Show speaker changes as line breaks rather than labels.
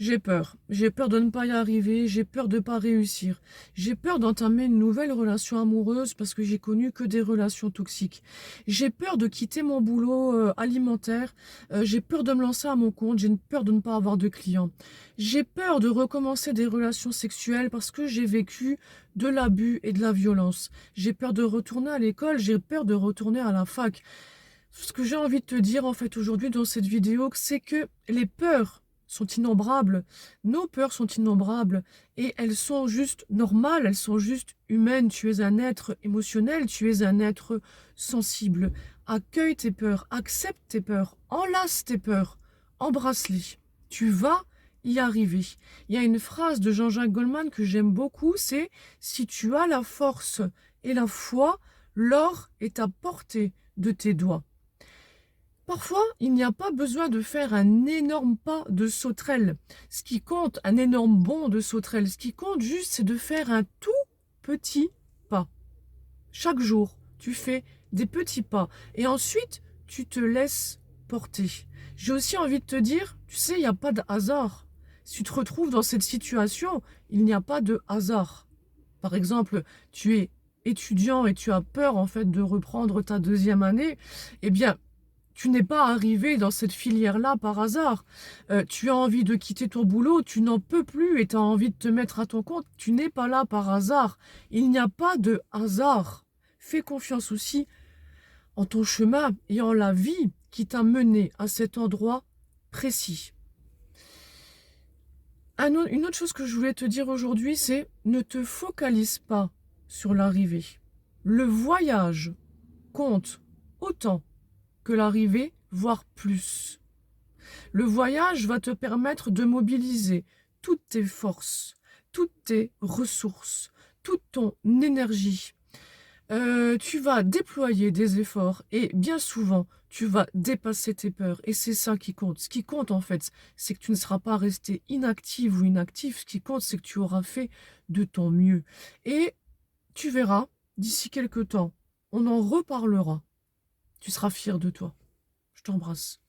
J'ai peur. J'ai peur de ne pas y arriver, j'ai peur de ne pas réussir. J'ai peur d'entamer une nouvelle relation amoureuse parce que j'ai connu que des relations toxiques. J'ai peur de quitter mon boulot alimentaire. J'ai peur de me lancer à mon compte. J'ai peur de ne pas avoir de clients. J'ai peur de recommencer des relations sexuelles parce que j'ai vécu de l'abus et de la violence. J'ai peur de retourner à l'école. J'ai peur de retourner à la fac. Ce que j'ai envie de te dire en fait aujourd'hui dans cette vidéo, c'est que les peurs sont innombrables, nos peurs sont innombrables et elles sont juste normales, elles sont juste humaines. Tu es un être émotionnel, tu es un être sensible. Accueille tes peurs, accepte tes peurs, enlace tes peurs, embrasse-les. Tu vas y arriver. Il y a une phrase de Jean-Jacques Goldman que j'aime beaucoup, c'est « Si tu as la force et la foi, l'or est à portée de tes doigts ». Parfois, il n'y a pas besoin de faire un énorme pas de sauterelle. Ce qui compte, un énorme bond de sauterelle, ce qui compte juste, c'est de faire un tout petit pas. Chaque jour, tu fais des petits pas. Et ensuite, tu te laisses porter. J'ai aussi envie de te dire, tu sais, il n'y a pas de hasard. Si tu te retrouves dans cette situation, il n'y a pas de hasard. Par exemple, tu es étudiant et tu as peur en fait de reprendre ta deuxième année, eh bien, tu n'es pas arrivé dans cette filière-là par hasard. Tu as envie de quitter ton boulot, tu n'en peux plus et tu as envie de te mettre à ton compte. Tu n'es pas là par hasard. Il n'y a pas de hasard. Fais confiance aussi en ton chemin et en la vie qui t'a mené à cet endroit précis. Une autre chose que je voulais te dire aujourd'hui, c'est ne te focalise pas sur l'arrivée. Le voyage compte autant que l'arrivée, voire plus. Le voyage va te permettre de mobiliser toutes tes forces, toutes tes ressources, toute ton énergie. Tu vas déployer des efforts et bien souvent, tu vas dépasser tes peurs. Et c'est ça qui compte. Ce qui compte en fait, c'est que tu ne seras pas resté inactive ou inactif. Ce qui compte, c'est que tu auras fait de ton mieux. Et tu verras, d'ici quelques temps, on en reparlera. Tu seras fier de toi. Je t'embrasse.